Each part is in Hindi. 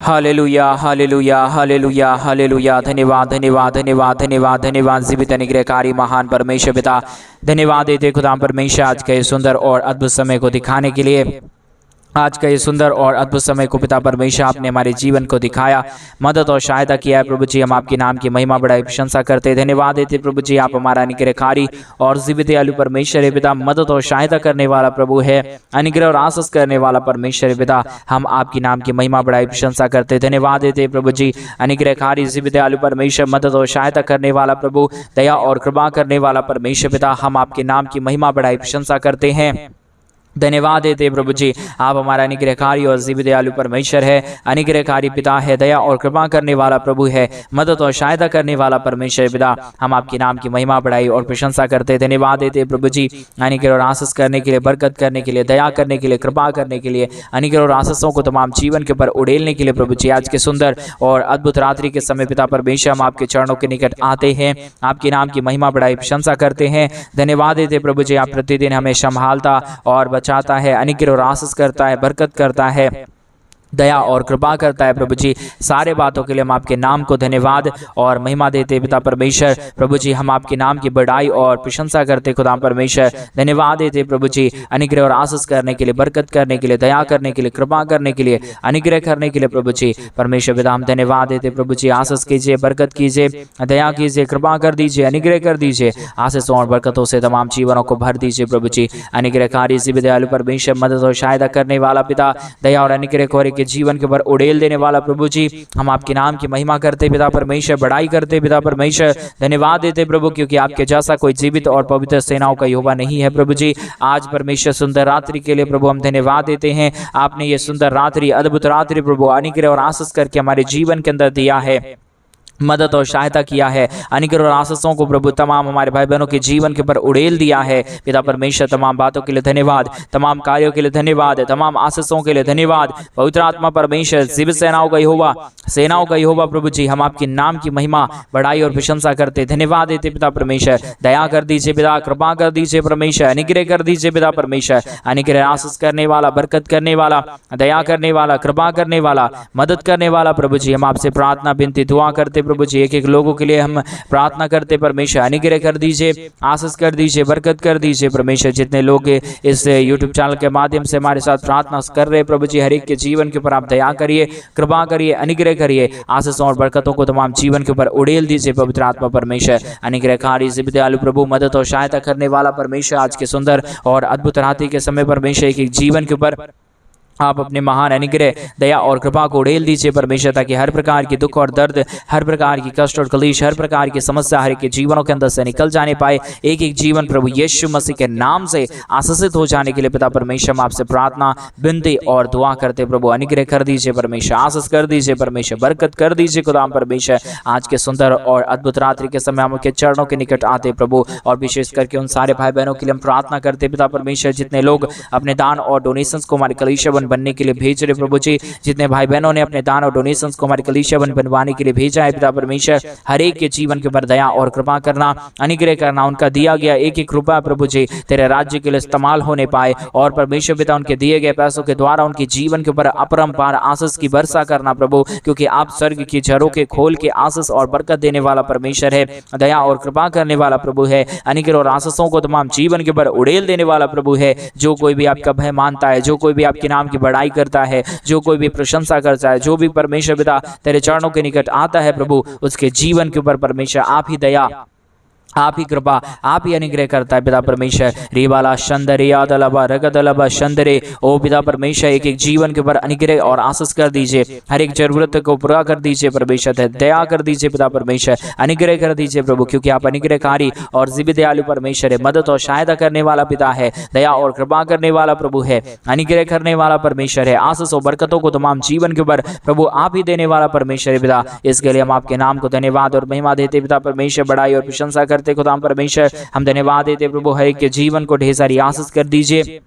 Hallelujah hallelujah hallelujah hallelujah. धन्यवाद धन्यवाद धन्यवाद धन्यवाद धन्यवाद जीवित अनुग्रहकारी महान परमेश्वर पिता, धन्यवाद देते खुदा परमेश्वर आज के सुंदर और अद्भुत समय को दिखाने के लिए। आज का ये सुंदर और अद्भुत समय को पिता परमेश्वर आपने हमारे जीवन को दिखाया, मदद और सहायता किया है प्रभु जी। हम आपके नाम की महिमा बड़ाई प्रशंसा करते हैं, धन्यवाद देते प्रभु जी। आप हमारा अनुग्रहकारी और जीवित दयालु परमेश्वर है पिता, मदद और सहायता करने वाला प्रभु है, अनुग्रह और आशीष करने वाला परमेश्वर है पिता। हम आपकी नाम की महिमा बड़ाई प्रशंसा करते हैं, धन्यवाद देते प्रभु जी। अनुग्रहकारी जीवित दयालु परमेश्वर, मदद और सहायता करने वाला प्रभु, दया और कृपा करने वाला परमेश्वर पिता, हम आपके नाम की महिमा बड़ाई प्रशंसा करते हैं, धन्यवाद देते प्रभु जी। आप हमारा अनुग्रहकारी और जीवित दयालु परमेश्वर है, अनुग्रहकारी पिता है, दया और कृपा करने वाला प्रभु है, मदद और सहायता करने वाला परमेश्वर पिता। हम आपके नाम की महिमा बढ़ाई और प्रशंसा करते, धन्यवाद देते प्रभु जी। अनुग्रह और आशीष करने के लिए, बरकत करने के लिए, दया करने के लिए, कृपा करने के लिए, अनुग्रह और आशीषों को तमाम जीवन के ऊपर उड़ेलने के लिए प्रभु जी। आज के सुंदर और अद्भुत रात्रि के समय पिता परमेश्वर, हम आपके चरणों के निकट आते हैं, आपके नाम की महिमा बढ़ाई प्रशंसा करते हैं, धन्यवाद देते प्रभु जी। आप प्रतिदिन हमें संभालता और चाहता है, अनुग्रह और आशीष करता है, बरकत करता है, दया और कृपा करता है प्रभु जी। सारे बातों के लिए हम आपके नाम को धन्यवाद और महिमा देते पिता परमेश्वर प्रभु जी। हम आपके नाम की बड़ाई और प्रशंसा करते खुदा परमेश्वर, धन्यवाद देते प्रभु जी। अनुग्रह और आशीष करने के लिए, बरकत करने के लिए, दया करने के लिए, कृपा करने के लिए, अनुग्रह करने के लिए प्रभु जी परमेश्वर पिता, हम धन्यवाद देते प्रभु जी। आशीष कीजिए, बरकत कीजिए, दया कीजिए, कृपा कर दीजिए, अनुग्रह कर दीजिए, आशीषों और बरकतों से तमाम जीवनों को भर दीजिए प्रभु जी। अनुग्रहकारी जीवित दयालु परमेश्वर, मदद और सहायता करने वाला पिता, दया और अनुग्रह को के जीवन के ऊपर उड़ेल देने वाला प्रभु जी, हम आपके नाम की महिमा करते पिता परमेश्वर, बड़ाई करते पिता परमेश्वर, धन्यवाद देते प्रभु, क्योंकि आपके जैसा कोई जीवित और पवित्र सेनाओं का यहोवा नहीं है प्रभु जी। आज परमेश्वर सुंदर रात्रि के लिए प्रभु हम धन्यवाद देते हैं। आपने ये सुंदर रात्रि, अद्भुत रात्रि प्रभु अनुग्रह और आशीष करके हमारे जीवन के अंदर दिया है, मदद और सहायता किया है, अनुग्रह और आशीषों को प्रभु तमाम हमारे भाई बहनों के जीवन के ऊपर उड़ेल दिया है पिता परमेश्वर। तमाम बातों के लिए धन्यवाद, तमाम कार्यों के लिए धन्यवाद, तमाम आशीषों के लिए धन्यवाद। पवित्र आत्मा परमेश्वर, जीवित सेनाओं का यहोवा, सेनाओं का यहोवा प्रभु जी, हम आपके नाम की महिमा बड़ाई और प्रशंसा करते, धन्यवाद देते पिता परमेश्वर। दया कर दीजिए पिता, कृपा कर दीजिए परमेश्वर, अनुग्रह कर दीजिए पिता परमेश्वर। अनुग्रह आशीष करने वाला, बरकत करने वाला, दया करने वाला, कृपा करने वाला, मदद करने वाला प्रभु जी, हम आपसे प्रार्थना विनती दुआ करते प्रभु जी। एक एक लोगों के लिए हम प्रार्थना करते परमेश्वर, अनुग्रह कर दीजिए, आशीष कर दीजिए, बरकत कर दीजिए परमेश्वर। जितने लोग इस यूट्यूब चैनल के माध्यम से हमारे साथ प्रार्थना कर रहे प्रभु जी, हर एक के जीवन के ऊपर आप दया करिए, कृपा करिए, अनुग्रह करिए, आशीषों और बरकतों को तमाम जीवन के ऊपर उड़ेल दीजिए पवित्र आत्मा परमेश्वर। अनुग्रहकारी जीवित दयालु प्रभु, मदद और सहायता करने वाला परमेश्वर, आज के सुंदर और अद्भुत रात्रि के समय परमेश्वर, एक एक जीवन के ऊपर आप अपने महान अनुग्रह, दया और कृपा को उड़ेल दीजिए परमेश्वर, ताकि हर प्रकार की दुख और दर्द, हर प्रकार की कष्ट और कलेश, हर प्रकार की समस्या हर एक के जीवनों के अंदर से निकल जाने पाए। एक एक जीवन प्रभु यीशु मसीह के नाम से आशीषित हो जाने के लिए पिता परमेश्वर, हम आपसे प्रार्थना विनती और दुआ करते प्रभु। अनुग्रह कर दीजिए परमेश्वर, आशीष कर दीजिए परमेश्वर, बरकत कर दीजिए खुदा परमेश्वर। आज के सुंदर और अद्भुत रात्रि के समय हम उनके चरणों के निकट आते प्रभु, और विशेष करके उन सारे भाई बहनों के लिए हम प्रार्थना करते पिता परमेश्वर, जितने लोग अपने दान और डोनेशंस को हमारे कलीसिया बनने के लिए भेज रहे प्रभु जी, जितने भाई बहनों ने अपने दान और डोनेशंस को हमारे कलीसिया बनवाने के लिए भेजा है पिता परमेश्वर, हर एक के जीवन के ऊपर दया और कृपा करना, अनुग्रह करना, उनका दिया गया एक एक रुपया प्रभु जी तेरे राज्य के लिए इस्तेमाल होने पाए, और परमेश्वर पिता उनके दिए गए पैसों के द्वारा उनके जीवन के ऊपर अपरंपार आशीष की वर्षा करना प्रभु, क्योंकि आप स्वर्ग की झरों के खोल के आशीष और बरकत देने वाला परमेश्वर है, दया और कृपा करने वाला प्रभु है, अनुग्रह और आशीषों को तमाम जीवन के ऊपर उड़ेल देने वाला प्रभु है। जो कोई भी आपका भय मानता है, जो कोई भी आपके नाम की बड़ाई करता है, जो कोई भी प्रशंसा करता है, जो भी परमेश्वर पिता तेरे चरणों के निकट आता है प्रभु, उसके जीवन के ऊपर परमेश्वर आप ही दया, आप ही कृपा, आप ही अनुग्रह करता है पिता परमेश्वर। रेवाला शंदरे यादलबा रगदलबा शंदरे, ओ पिता परमेश्वर, एक एक जीवन के ऊपर अनुग्रह और आशीष कर दीजिए, हर एक जरूरत को पूरा कर दीजिए परमेश्वर, दया कर दीजिए पिता परमेश्वर, अनुग्रह कर दीजिए प्रभु, क्योंकि आप अनुग्रहकारी और जीवित दयालु परमेश्वर है, मदद और सहायता करने वाला पिता है, दया और कृपा करने वाला प्रभु है, अनुग्रह करने वाला परमेश्वर है, आशीष और बरकतों को तमाम जीवन के ऊपर प्रभु आप ही देने वाला परमेश्वर है पिता। इसके लिए हम आपके नाम को धन्यवाद और महिमा देते पिता परमेश्वर, बड़ाई और प्रशंसा करते खुदा परमेश्वर। हम धन्यवाद देते प्रभु, हर एक के जीवन को ढेर सारी आशीष कर दीजिए,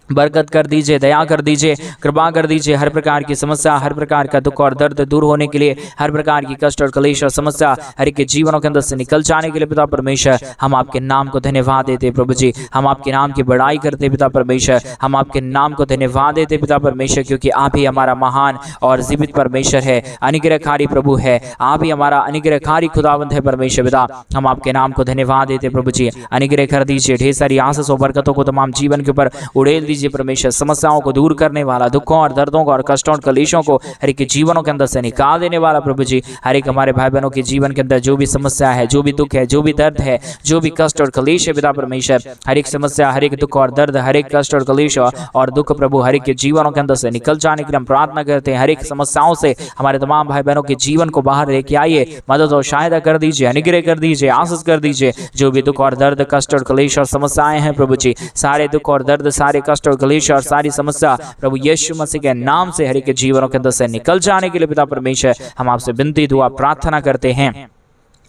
बरकत कर दीजिए, दया कर दीजिए, कृपा कर दीजिए। हर प्रकार की समस्या, हर प्रकार का दुख और दर्द दूर होने के लिए, हर प्रकार की कष्ट और क्लेश और समस्या हर एक के जीवनों के अंदर से निकल जाने के लिए पिता परमेश्वर हम आपके नाम को धन्यवाद देते प्रभु जी। हम आपके नाम की बड़ाई करते पिता परमेश्वर, हम आपके नाम को धन्यवाद देते पिता परमेश्वर, क्योंकि आप ही हमारा महान और जीवित परमेश्वर है, अनुग्रहकारी प्रभु है। आप ही हमारा अनुग्रहकारी खुदावंत है परमेश्वर पिता। हम आपके नाम को धन्यवाद देते प्रभु जी। अनुग्रह कर दीजिए, ढेर सारी आशीष और बरकतों को तमाम जीवन के ऊपर उड़ेल दीजिए परमेश्वर। समस्याओं को दूर करने वाला, दुखों और दर्दों को और कष्टों और कलेशों को हर एक के जीवनों के अंदर से निकाल देने वाला प्रभु जी। हर एक हमारे भाई बहनों के जीवन के अंदर जो भी समस्या है, जो भी दुख है, जो भी दर्द है, जो भी कष्ट और कलेश है पिता परमेश्वर, हर एक समस्या, हर एक दुख और दर्द, हर एक कष्ट और कलेश और दुख प्रभु हर एक के जीवनों के अंदर से निकल जाने के लिए हम प्रार्थना करते हैं। हर एक समस्याओं से हमारे तमाम भाई बहनों के जीवन को बाहर लेके आइए, मदद और सहायता कर दीजिए, अनुग्रह कर दीजिए, आशीष कर दीजिए। जो भी दुख और दर्द, कष्ट और कलेश और समस्याएं हैं प्रभु जी, सारे दुख और दर्द, सारे कष्ट और कलेश और सारी समस्या प्रभु यीशु मसीह के नाम से हर एक के जीवनों के अंदर से निकल जाने के लिए पिता परमेश्वर हम आपसे विनती दुआ प्रार्थना करते हैं।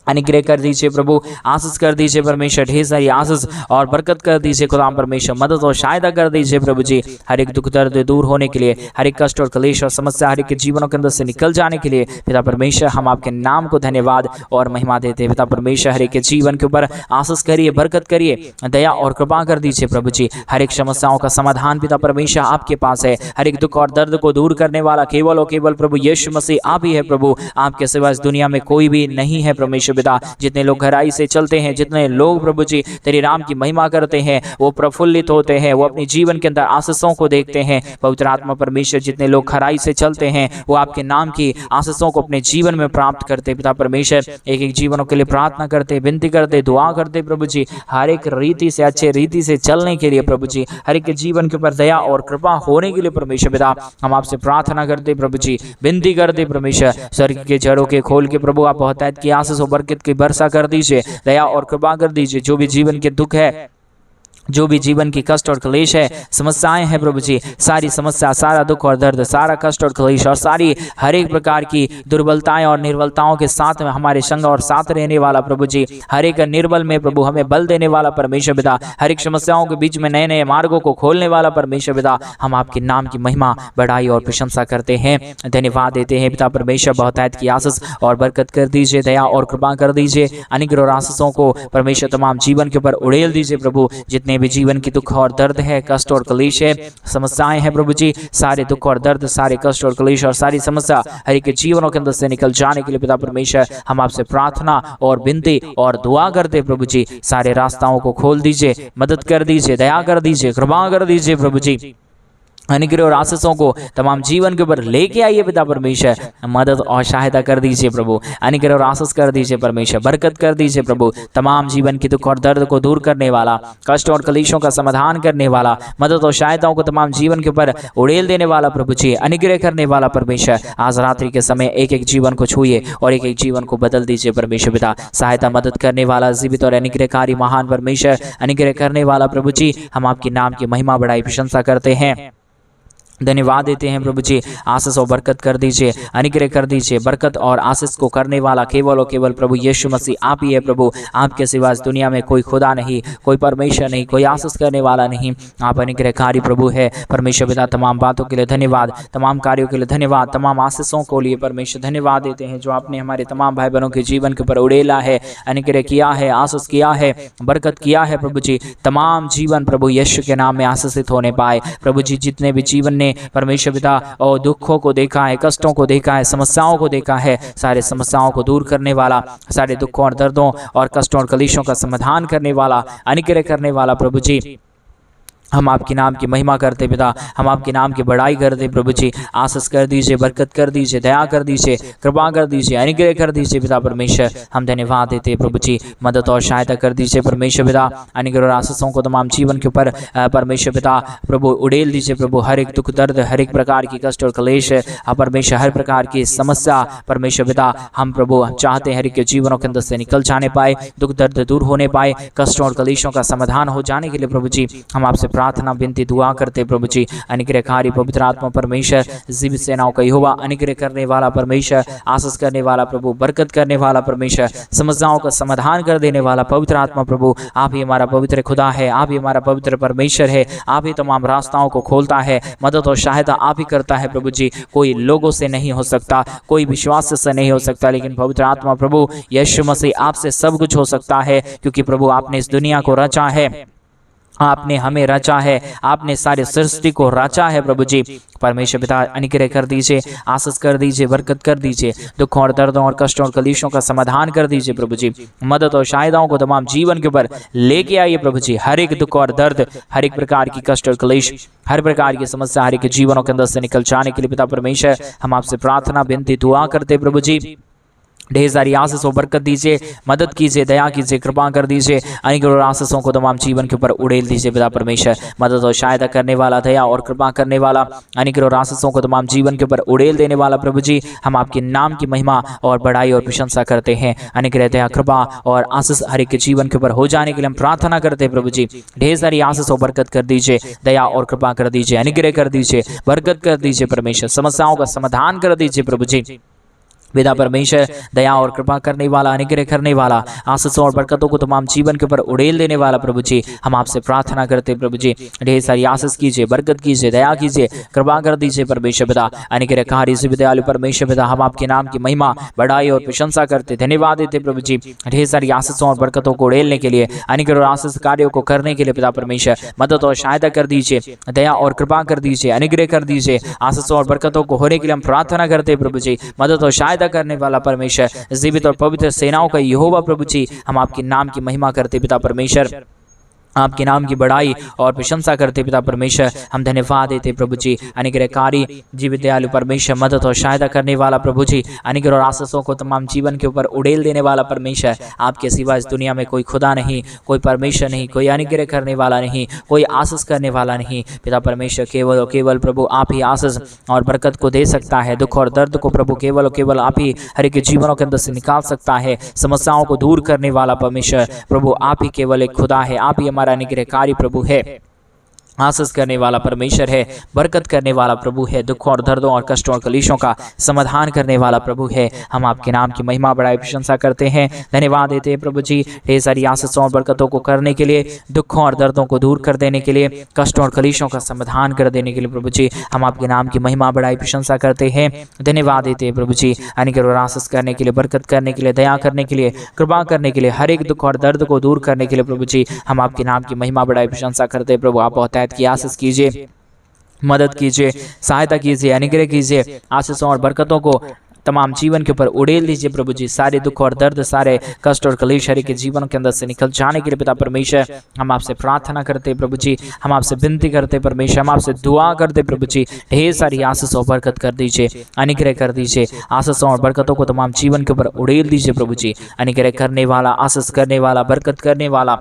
अनुग्रह कर दीजिए प्रभु, आशीष कर दीजिए परमेश्वर, ढेर सारी आशीष और बरकत कर दीजिए खुदा परमेश्वर, मदद और सहायता कर दीजिए प्रभु जी। हर एक दुख दर्द दूर होने के लिए, हर एक कष्ट और क्लेश और समस्या हर एक के जीवनों के अंदर से निकल जाने के लिए पिता परमेश्वर हम आपके नाम को धन्यवाद और महिमा देते हैं। पिता परमेश्वर हर एक के जीवन के ऊपर आशीष करिए, बरकत करिए, दया और कृपा कर दीजिए प्रभु जी। हर एक समस्याओं का समाधान पिता परमेश्वर आपके पास है। हर एक दुख और दर्द को दूर करने वाला केवल और केवल प्रभु यीशु मसीह आप ही है प्रभु। आपके सिवा इस दुनिया में कोई भी नहीं है परमेश्वर पिता। जितने लोग गहराई से चलते हैं, जितने लोग प्रभु जी तेरे नाम की महिमा करते हैं, वो प्रफुल्लित होते हैं, वो अपने जीवन के अंदर आशीषों को देखते हैं। पवित्र आत्मा परमेश्वर, जितने लोग खराई से चलते हैं वो आपके नाम की आशीषों को अपने जीवन में प्राप्त करते। पिता परमेश्वर एक एक जीवनों के लिए प्रार्थना करते, विनती करते, दुआ करते प्रभु जी। हर एक रीति से, अच्छे रीति से चलने के लिए प्रभु जी, हर एक के जीवन के ऊपर दया और कृपा होने के लिए परमेश्वर पिता हम आपसे प्रार्थना करते प्रभु जी, विनती करते परमेश्वर। स्वर्ग के जड़ों के खोल के प्रभु आप बहुतायत की आशीष और बरकत की वर्षा कर दीजिए, दया और कृपा कर दीजिए। जो भी जीवन के दुख है, जो भी जीवन की कष्ट और क्लेश है, समस्याएं हैं प्रभु जी, सारी समस्या, सारा दुख और दर्द, सारा कष्ट और क्लेश और सारी हर एक प्रकार की दुर्बलताएं और निर्बलताओं के साथ में हमारे संग और साथ रहने वाला प्रभु जी, हर एक निर्बल में प्रभु हमें बल देने वाला परमेश्वर पिता, हर एक समस्याओं के बीच में नए नए मार्गों को खोलने वाला परमेश्वर पिता, हम आपके नाम की महिमा, बड़ाई और प्रशंसा करते हैं, धन्यवाद देते हैं पिता परमेश्वर। बहुतायत की आशीष और बरकत कर दीजिए, दया और कृपा कर दीजिए। अनुग्रह और आशीषों को परमेश्वर तमाम जीवन के ऊपर उड़ेल दीजिए प्रभु। जितने भी जीवन की दुख और दर्द है, कष्ट और क्लेश है, समस्याएं हैं प्रभु जी, सारे दुख और दर्द, सारे कष्ट और क्लेश और सारी समस्या हर एक के जीवनों के अंदर से निकल जाने के लिए पिता परमेश्वर हम आपसे प्रार्थना और विनती और दुआ करते प्रभु जी। सारे रास्ताओं को खोल दीजिए, मदद कर दीजिए, दया कर दीजिए, कृपा कर दीजिए प्रभु जी। अनुग्रह और आशीषों को तमाम जीवन के ऊपर लेके आइए पिता परमेश्वर, मदद और सहायता कर दीजिए प्रभु। अनुग्रह और आशीष कर दीजिए परमेश्वर, बरकत कर दीजिए प्रभु। तमाम जीवन की दुख और दर्द को दूर करने वाला, कष्ट और क्लेशों का समाधान करने वाला, मदद और सहायताओं को तमाम जीवन के ऊपर उड़ेल देने वाला प्रभु जी, अनुग्रह करने वाला परमेश्वर, आज रात्रि के समय एक एक जीवन को छूइए और एक एक जीवन को बदल दीजिए परमेश्वर पिता। सहायता, मदद करने वाला, जीवित और अनुग्रहकारी महान परमेश्वर, अनुग्रह करने वाला प्रभु जी, हम आपके नाम की महिमा, बड़ाई, प्रशंसा करते हैं, धन्यवाद देते हैं प्रभु जी। आशीष और बरकत कर दीजिए, अनुग्रह कर दीजिए। बरकत और आशीष को करने वाला केवल और केवल प्रभु यीशु मसीह आप ही है प्रभु। आपके सिवा इस दुनिया में कोई खुदा नहीं, कोई परमेश्वर नहीं, कोई आशीष करने वाला नहीं। आप अनुग्रहकारी प्रभु है परमेश्वर पिता। तमाम बातों के लिए धन्यवाद, तमाम कार्यों के लिए धन्यवाद, तमाम आशीषों को लिए परमेश्वर धन्यवाद देते हैं जो आपने हमारे तमाम भाई बहनों के जीवन के ऊपर उड़ेला है, अनुग्रह किया है, आशीष किया है, बरकत किया है प्रभु जी। तमाम जीवन प्रभु यीशु के नाम में आशीषित होने पाए प्रभु जी। जितने भी जीवन परमेश्वर पिता और दुखों को देखा है, कष्टों को देखा है, समस्याओं को देखा है, सारे समस्याओं को दूर करने वाला, सारे दुखों और दर्दों और कष्टों और कलेशों का समाधान करने वाला, अनुग्रह करने वाला प्रभु जी, हम आपके नाम की महिमा करते पिता, हम आपके नाम की बड़ाई करते प्रभु जी। आशीष कर दीजिए, बरकत कर दीजिए, दया कर दीजिए, कृपा कर दीजिए, अनुग्रह कर दीजिए पिता परमेश्वर। हम धन्यवाद देते प्रभु जी, मदद और सहायता कर दीजिए परमेश्वर पिता। अनुग्रह और आशीषों को तमाम जीवन के ऊपर परमेश्वर पिता प्रभु उड़ेल दीजिए प्रभु। हर एक दुख दर्द, हर एक प्रकार की कष्ट और क्लेश परमेश्वर, हर प्रकार की समस्या परमेश्वर पिता हम प्रभु चाहते हैं हर एक के जीवनों के अंदर से निकल जाने पाए, दुख दर्द दूर होने पाए, कष्टों और क्लेशों का समाधान हो जाने के लिए प्रभु जी हम आपसे प्रार्थना विनती दुआ करते प्रभु जी। अनुग्रहकारी पवित्र आत्मा परमेश्वर, जीवित सेनाओं का यहोवा, अनुग्रह करने वाला परमेश्वर, आशीष करने वाला प्रभु, बरकत करने वाला परमेश्वर, समस्याओं का समाधान कर देने वाला पवित्र आत्मा प्रभु, आप ही हमारा पवित्र खुदा है, आप ही हमारा पवित्र परमेश्वर है, आप ही तमाम रास्ताओं को खोलता है, मदद और सहायता आप ही करता है प्रभु जी। कोई लोगों से नहीं हो सकता, कोई विश्वास से नहीं हो सकता, लेकिन पवित्र आत्मा प्रभु यीशु मसीह आपसे सब कुछ हो सकता है, क्योंकि प्रभु आपने इस दुनिया को रचा है, आपने हमें रचा है, आपने सारी सृष्टि को रचा है प्रभु जी। परमेश्वर पिता अनुग्रह कर दीजिए, आशीष कर दीजिए, बरकत कर दीजिए, दुखों और दर्दों और कष्टों और कलेशों का समाधान कर दीजिए प्रभु जी। मदद और सहायताओं को तमाम जीवन के ऊपर लेके आइए प्रभु जी। हर एक दुख और दर्द, हर एक प्रकार की कष्ट और कलेश, हर प्रकार की समस्या हर एक जीवनों के अंदर से निकल जाने के लिए पिता परमेश्वर हम आपसे प्रार्थना विनती दुआ करते प्रभु जी। ढेर सारी आशीषों बरकत दीजिए, मदद कीजिए, दया कीजिए, कृपा कर दीजिए। अनुग्रह और आशीषों को तमाम जीवन के ऊपर उड़ेल दीजिए पिता परमेश्वर। मदद और सहायता करने वाला, दया और कृपा करने वाला, अनुग्रह और आशीषों को तमाम जीवन के ऊपर उड़ेल देने वाला प्रभु जी, हम आपके नाम की महिमा और बड़ाई और प्रशंसा करते हैं। अनुग्रह, दया, कृपा और आशीष हर एक के जीवन के ऊपर हो जाने के लिए हम प्रार्थना करते हैं प्रभु जी। ढेर सारी आशीषों बरकत कर दीजिए, दया और कृपा कर दीजिए, अनुग्रह कर दीजिए, बरकत कर दीजिए परमेश्वर। समस्याओं का समाधान कर दीजिए प्रभु जी। पिता परमेश्वर दया और कृपा करने वाला, अनुग्रह करने वाला, आशीषों और बरकतों को तमाम जीवन के ऊपर उड़ेल देने वाला प्रभु जी, हम आपसे प्रार्थना करते हैं प्रभु जी। ढेर सारी आशीष कीजिए, बरकत कीजिए, दया कीजिए, कृपा कर दीजिए परमेश्वर पिता। अनुग्रहकारी दयालु परमेश्वर पिता, हम आपके नाम की महिमा, बड़ाई और प्रशंसा करते, धन्यवाद देते प्रभु जी। ढेर सारी आशीषों और बरकतों को उड़ेलने के लिए, अनुग्रह और आशीष कार्यों को करने के लिए पिता परमेश्वर मदद और सहायता कर दीजिए, दया और कृपा कर दीजिए, अनुग्रह कर दीजिए। आशीषों और बरकतों को होने के लिए हम प्रार्थना करते हैं प्रभु जी। मदद और सहायता करने वाला परमेश्वर, जीवित और पवित्र सेनाओं का यहोवा प्रभु जी, हम आपके नाम की महिमा करते पिता परमेश्वर, आपके नाम की बड़ाई और प्रशंसा करते पिता परमेश्वर, हम धन्यवाद देते प्रभु जी। अनुग्रहकारी जीवित दयालु परमेश्वर, मदद और सहायता करने वाला प्रभु जी, अनुग्रह और आशीषों को तमाम जीवन के ऊपर उड़ेल देने वाला परमेश्वर, आपके सिवा इस दुनिया में कोई खुदा नहीं, कोई परमेश्वर नहीं, कोई अनुग्रह करने वाला नहीं, कोई आशीष करने वाला नहीं पिता परमेश्वर। केवल और केवल प्रभु आप ही आशीष और बरकत को दे सकता है। दुख और दर्द को प्रभु केवल और केवल आप ही हर एक जीवनों के अंदर से निकाल सकता है। समस्याओं को दूर करने वाला परमेश्वर प्रभु आप ही केवल एक खुदा है, आप ही हमारा अनुग्रहकारी प्रभु है, आशीष करने वाला परमेश्वर है, बरकत करने वाला प्रभु है, दुखों और दर्दों और कष्टों और कलेशों का समाधान करने वाला प्रभु है। हम आपके नाम की महिमा बड़ाई प्रशंसा करते हैं, धन्यवाद देते हैं प्रभु जी। ढेर सारी आशीषों और बरकतों को करने के लिए, दुखों और दर्दों को दूर कर देने के लिए, कष्टों और कलेशों का समाधान कर देने के लिए प्रभु जी, हम आपके नाम की महिमा बड़ाई प्रशंसा करते हैं, धन्यवाद देते हैं प्रभु जी। अनुग्रह और आशीष करने के लिए, बरकत करने के लिए, दया करने के लिए, कृपा करने के लिए, हर एक दुख और दर्द को दूर करने के लिए प्रभु जी, हम आपके नाम की महिमा बड़ाई प्रशंसा करते हैं प्रभु। आप बहुत की आशीष कीजिए, मदद कीजिए, सहायता कीजिए, अनुग्रह कीजिए, आशीषों और बरकतों को तमाम जीवन के ऊपर उड़ेल दीजिए प्रभु जी। सारे दुख और दर्द, सारे कष्ट और कलेश हर एक के जीवन के अंदर से निकल जाने के लिए पिता परमेश्वर हम आपसे प्रार्थना करते प्रभु जी, हम आपसे विनती करते परमेश्वर, हम आपसे दुआ करते प्रभु जी। ढेर सारी आशीष और बरकत कर दीजिए, अनुग्रह कर दीजिए, आशीषों और बरकतों को तमाम जीवन के ऊपर उड़ेल दीजिए प्रभु जी। अनुग्रह करने वाला, आशीष करने वाला, बरकत करने वाला,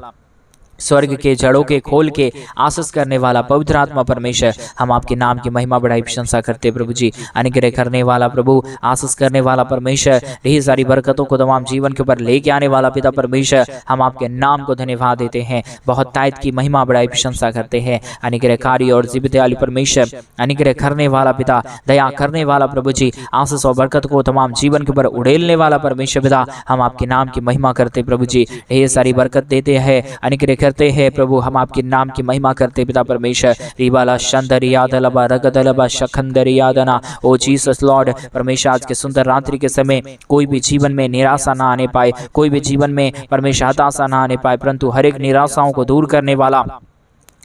स्वर्ग के जड़ों के खोल के आशीष करने वाला पवित्र आत्मा परमेश्वर, हम आपके नाम की महिमा बड़ाई प्रशंसा करते प्रभु जी। अनुग्रह करने वाला प्रभु, आशीष करने वाला परमेश्वर, ढेर सारी बरकतों को तमाम जीवन के ऊपर लेके आने वाला पिता परमेश्वर, हम आपके नाम को धन्यवाद देते हैं, बहुत तायत की महिमा बड़ाई प्रशंसा करते हैं। अनुग्रहकारी और जीवित दयालु परमेश्वर, अनुग्रह करने वाला पिता, दया करने वाला प्रभु जी, आशीष और बरकत को तमाम जीवन के ऊपर उड़ेलने वाला परमेश्वर पिता, हम आपके नाम की महिमा करते प्रभु जी। ढेर सारी बरकत देते हैं, अनुग्रह करते हैं प्रभु, हम आपके नाम की महिमा करते पिता परमेश्वर। रिबाला शंदरियादलबा रगदलबा शखंदरियादना, ओ जीसस लॉर्ड परमेश्वर, आज के सुंदर रात्रि के समय कोई भी जीवन में निराशा ना आने पाए, कोई भी जीवन में परमेश्वर हताशा ना आने पाए, परंतु हर एक निराशाओं को दूर करने वाला,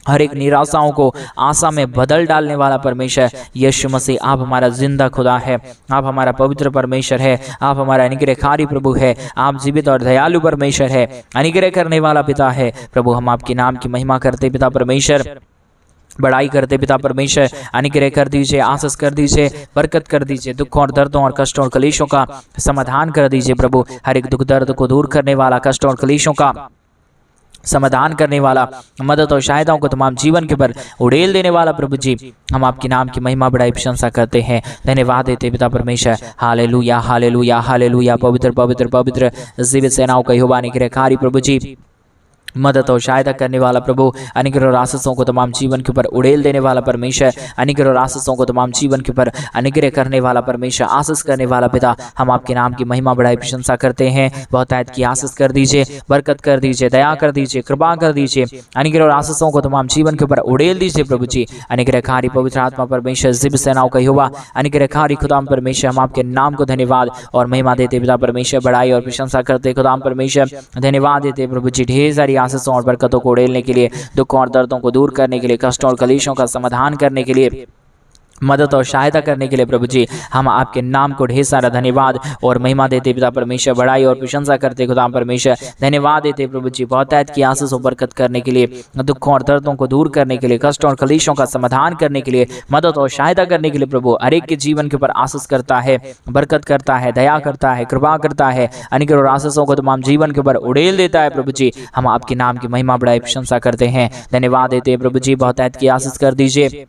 हर एक निराशाओं को आशा में बदल डालने वाला परमेश्वर यीशु मसीह, आप हमारा जिंदा खुदा है, आप हमारा पवित्र परमेश्वर है, आप हमारा अनुग्रहकारी प्रभु है, आप जीवित और दयालु परमेश्वर है, अनुग्रह करने वाला पिता है प्रभु। हम आपके नाम की महिमा करते पिता परमेश्वर, बड़ाई करते पिता परमेश्वर। अनुग्रह कर दीजिए, आशीष कर दीजिए, बरकत कर दीजिए, दुखों और दर्दों और कष्टों और कलेशों का समाधान कर दीजिए प्रभु। हर एक दुख दर्द को दूर करने वाला, कष्टों और कलेशों का समाधान करने वाला, मदद और सहायताओं को तमाम जीवन के पर उड़ेल देने वाला प्रभु जी, हम आपके नाम की महिमा बड़ाई प्रशंसा करते हैं, धन्यवाद देते पिता परमेश्वर। हालेलुया हालेलुया हालेलुया, पवित्र पवित्र पवित्र जीवित सेनाओं का यहोवा अनुग्रहकारी प्रभु जी, मदद और सहायता करने वाला प्रभु, अनुग्रह और आशीषों को तमाम जीवन के ऊपर उड़ेल देने वाला परमेश्वर, अनुग्रह और आशीषों को तमाम जीवन के ऊपर अनुग्रह करने वाला परमेश्वर, आशीष करने वाला पिता, हम आपके नाम की महिमा बढ़ाई प्रशंसा करते हैं। बहुतायत की आशीष कर दीजिए, बरकत कर दीजिए, दया कर दीजिए, कृपा कर दीजिए, अनुग्रह और आशीषों को तमाम जीवन के ऊपर उड़ेल दीजिए प्रभु जी। अनुग्रहकारी पवित्र आत्मा परमेश्वर, जिब सेनाओं का यहोवा, अनुग्रहकारी खुदाम परमेश्वर, हम आपके नाम को धन्यवाद और महिमा देते पिता परमेश्वर, बढ़ाई और प्रशंसा करते खुदाम परमेश्वर, धन्यवाद देते प्रभु जी। ढेर सारी आशीषों और बरकतों को उड़ेलने के लिए, दुखों और दर्दों को दूर करने के लिए, कष्टों और कलेशों का समाधान करने के लिए, मदद और सहायता करने के लिए प्रभु जी, हम आपके नाम को ढेर सारा धन्यवाद और महिमा देते पिता परमेश्वर, बढ़ाई और प्रशंसा करते खुदा परमेश्वर, धन्यवाद देते प्रभु जी। बहुतायत की आशीष और बरकत करने के लिए, दुखों और दर्दों को दूर करने के लिए, कष्टों और कलेशों का समाधान करने के लिए, मदद और सहायता करने के लिए प्रभु हर एक के जीवन के ऊपर आशीष करता है, बरकत करता है, दया करता है, कृपा करता है, अनुग्रह और आशीषों को तमाम जीवन के ऊपर उड़ेल देता है प्रभु जी। हम आपके नाम की महिमा बढ़ाई प्रशंसा करते हैं, धन्यवाद देते हैं प्रभु जी। बहुतायत की आशीष कर दीजिए,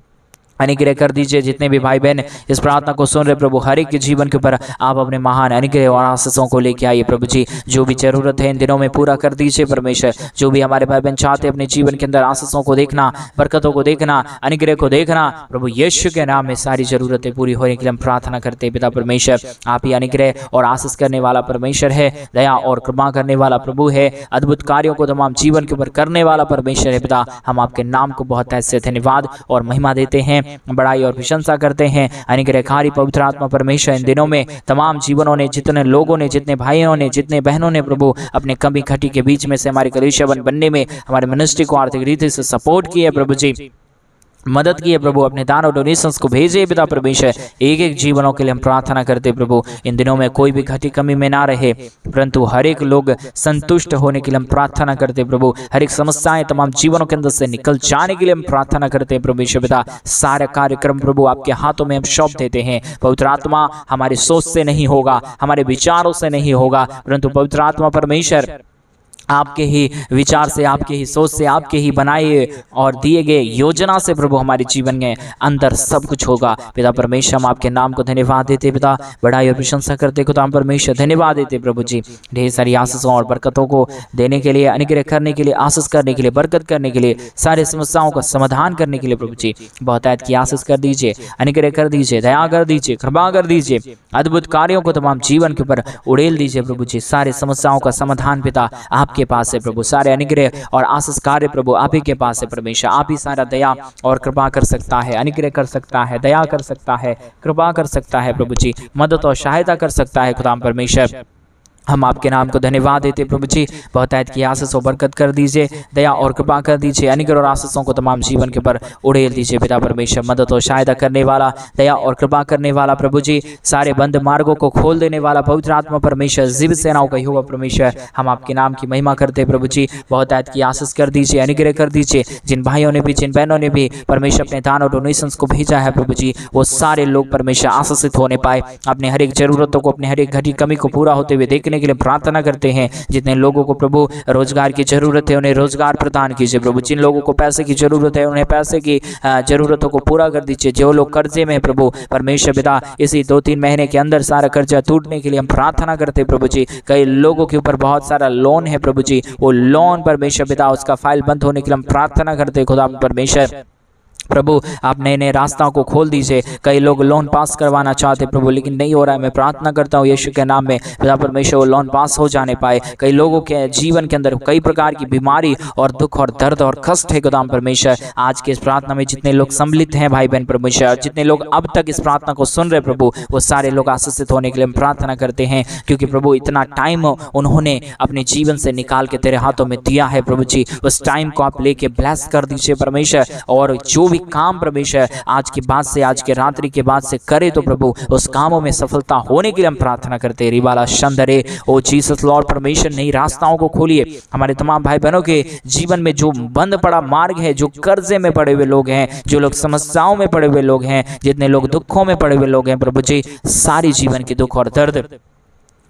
अनुग्रह कर दीजिए। जितने भी भाई बहन इस प्रार्थना को सुन रहे प्रभु, हर एक के जीवन के ऊपर आप अपने महान अनुग्रह और आशीषों को लेके आइए प्रभु जी। जो भी जरूरत है इन दिनों में पूरा कर दीजिए परमेश्वर। जो भी हमारे भाई बहन चाहते हैं अपने जीवन के अंदर आशीषों को देखना, बरकतों को देखना, अनुग्रह को देखना, प्रभु यीशु के नाम में सारी जरूरतें पूरी होने के लिए हम प्रार्थना करते हैं पिता परमेश्वर। आप ही अनुग्रह और आशीष करने वाला परमेश्वर है, दया और कृपा करने वाला प्रभु है, अद्भुत कार्यों को तमाम जीवन के ऊपर करने वाला परमेश्वर है पिता। हम आपके नाम को बहुत ऐसे धन्यवाद और महिमा देते हैं, बड़ाई और प्रशंसा करते हैं। अनुग्रहकारी पवित्र आत्मा परमेश्वर, इन दिनों में तमाम जीवनों ने, जितने लोगों ने, जितने भाइयों ने, जितने बहनों ने प्रभु अपने कमी खटी के बीच में से हमारे कलीसिया बनने में हमारे मिनिस्ट्री को आर्थिक रीति से सपोर्ट किया प्रभु जी, मदद की है प्रभु, अपने दान और डोनेशंस को भेजे पिता परमेश्वर। एक एक जीवनों के लिए हम प्रार्थना करते प्रभु, इन दिनों में कोई भी घटी कमी में ना रहे, परंतु हर एक लोग संतुष्ट होने के लिए हम प्रार्थना करते प्रभु। हर एक समस्याएं तमाम जीवनों के अंदर से निकल जाने के लिए हम प्रार्थना करते हैं परमेश्वर पिता। सारे कार्यक्रम प्रभु आपके हाथों में हम सौंप देते हैं। पवित्र आत्मा हमारी सोच से नहीं होगा, हमारे विचारों से नहीं होगा, परंतु पवित्र आत्मा परमेश्वर आपके ही विचार से, आपके ही सोच से, आपके ही बनाए और दिए गए योजना से प्रभु हमारे जीवन में अंदर सब कुछ होगा पिता परमेश्वर। हम आपके नाम को धन्यवाद देते पिता, बढ़ाई और प्रशंसा करते खुदा परमेश्वर, धन्यवाद देते प्रभु जी। ढेर सारी आशीषों और बरकतों को देने के लिए, अनुग्रह करने के लिए, आशीष करने के लिए, बरकत करने के लिए, सारी समस्याओं का समाधान करने के लिए प्रभु जी बहुतायत की आशीष कर दीजिए, अनुग्रह कर दीजिए, दया कर दीजिए, कृपा कर दीजिए, अद्भुत कार्यों को तमाम जीवन के ऊपर उड़ेल दीजिए प्रभु जी। सारी समस्याओं का समाधान पिता आपके पास है प्रभु, सारे अनुग्रह और आशीष कार्य प्रभु आप ही के पास है परमेश्वर। आप ही सारा दया और कृपा कर सकता है, अनुग्रह कर सकता है, दया कर सकता है, कृपा कर सकता है प्रभु जी, मदद और सहायता कर सकता है खुदा परमेश्वर। हम आपके नाम को धन्यवाद देते प्रभु जी। बहुतायत की आशीष और बरकत कर दीजिए, दया और कृपा कर दीजिए, अनुग्रह और आशीषों को तमाम जीवन के ऊपर उड़ेल दीजिए पिता परमेश्वर। मदद और सहायता करने वाला, दया और कृपा करने वाला प्रभु जी, सारे बंद मार्गों को खोल देने वाला पवित्र आत्मा परमेश्वर, जीव सेनाओं का यहोवा परमेश्वर, हम आपके नाम की महिमा करते प्रभु जी। बहुतायत की आशीष कर दीजिए, अनुग्रह कर दीजिए। जिन भाइयों ने भी, जिन बहनों ने भी परमेश्वर अपने दान और डोनेशंस को भेजा है प्रभु जी, वो सारे लोग परमेश्वर आशीषित होने पाए, अपने हर एक जरूरतों को, अपने हर एक घटी कमी को पूरा होते हुए देखने के लिए प्रार्थना करते हैं। जितने लोगों को प्रभु रोजगार की जरूरत है उन्हें रोजगार प्रदान कीजिए प्रभु। जिन लोगों को पैसे की जरूरत है उन्हें पैसे की जरूरतों को पूरा कर दीजिए। जो लोग कर्जे में प्रभु परमेश्वर पिता, इसी 2-3 महीने के अंदर सारा कर्जा टूटने के लिए हम प्रार्थना करते प्रभु जी। कई लोगों के ऊपर बहुत सारा लोन है प्रभु जी, वो लोन परमेश्वर पिता उसका फाइल बंद होने के लिए हम प्रार्थना करते खुदा परमेश्वर। प्रभु आप नए नए रास्ताओं को खोल दीजिए। कई लोग लोन पास करवाना चाहते प्रभु लेकिन नहीं हो रहा है, मैं प्रार्थना करता हूँ यीशु के नाम में पिता परमेश्वर वो लोन पास हो जाने पाए। कई लोगों के जीवन के अंदर कई प्रकार की बीमारी और दुख और दर्द और कष्ट है खुदा परमेश्वर। आज के इस प्रार्थना में जितने लोग सम्मिलित हैं भाई बहन परमेश्वर, जितने लोग अब तक इस प्रार्थना को सुन रहे प्रभु, वो सारे लोग आशीषित होने के लिए हम प्रार्थना करते हैं, क्योंकि प्रभु इतना टाइम उन्होंने अपने जीवन से निकाल के तेरे हाथों में दिया है प्रभु जी। उस टाइम को आप लेके ब्लेस कर दीजिए परमेश्वर, और जो भी काम परमेश्वर आज के बाद से, आज के रात्रि के बाद से करे तो प्रभु उस कामों में सफलता होने के लिए हम प्रार्थना करते हैं। रिबाला शंदरे ओ जीसस लॉर्ड परमेश्वर, नई रास्ताओं को खोलिए। हमारे तमाम भाई बहनों के जीवन में जो बंद पड़ा मार्ग है, जो कर्जे में पड़े हुए लोग हैं, जो लोग समस्याओं में पड़े हुए लोग हैं, जितने लोग दुखों में पड़े हुए लोग हैं प्रभु जी, सारी जीवन के दुख और दर्द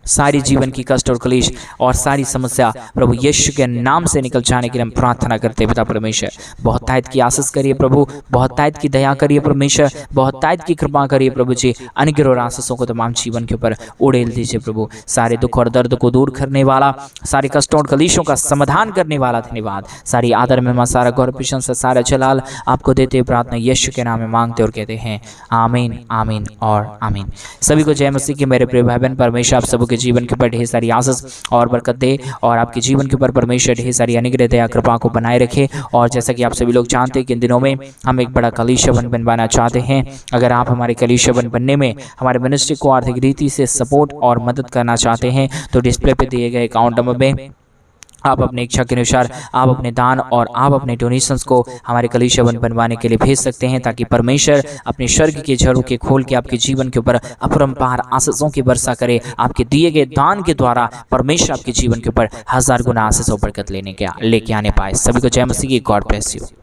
सारी जीवन की कष्ट और क्लेश और सारी समस्या प्रभु यीशु के नाम से निकल जाने के लिए हम प्रार्थना करते हैं पिता परमेश्वर। बहुत तायत की आशीष करिए प्रभु, बहुत तायत की दया करिए परमेश्वर, बहुत तायत की कृपा करिए प्रभु जी। अनुग्रह और आशीषों को तमाम जीवन के ऊपर उड़ेल दीजिए प्रभु। सारे दुख और दर्द को दूर करने वाला, सारे कष्टों और क्लेशों का समाधान करने वाला धन्यवाद। सारी आदर में सारा गौरव प्रशंसा सारा जलाल आपको देते हुए प्रार्थना यीशु के नाम में मांगते और कहते हैं आमीन, आमीन और आमीन। सभी को जय मसीह की मेरे प्रिय भाई बहन। परमेश्वर आप सबके जीवन के ऊपर ढेर सारी आशीष और बरकत दे और आपके जीवन के ऊपर परमेश्वर ढेर सारी अनुग्रह दया कृपा को बनाए रखे। और जैसा कि आप सभी लोग जानते हैं कि इन दिनों में हम एक बड़ा कलीसिया बनवाना चाहते हैं। अगर आप हमारे कलीसिया बनने में हमारे मिनिस्ट्री को आर्थिक रीति से सपोर्ट और मदद करना चाहते हैं तो डिस्प्ले पे दिए गए अकाउंट नंबर में आप अपने इच्छा के अनुसार आप अपने दान और आप अपने डोनेशंस को हमारे कलीसिया बनवाने के लिए भेज सकते हैं, ताकि परमेश्वर अपने स्वर्ग के झरोखे के खोल के आपके जीवन के ऊपर अपरंपार आशीषों की वर्षा करे। आपके दिए गए दान के द्वारा परमेश्वर आपके जीवन के ऊपर 1000 गुना आशीष और बरकत लेके आने पाए। सभी को जय मसीह की। God bless you.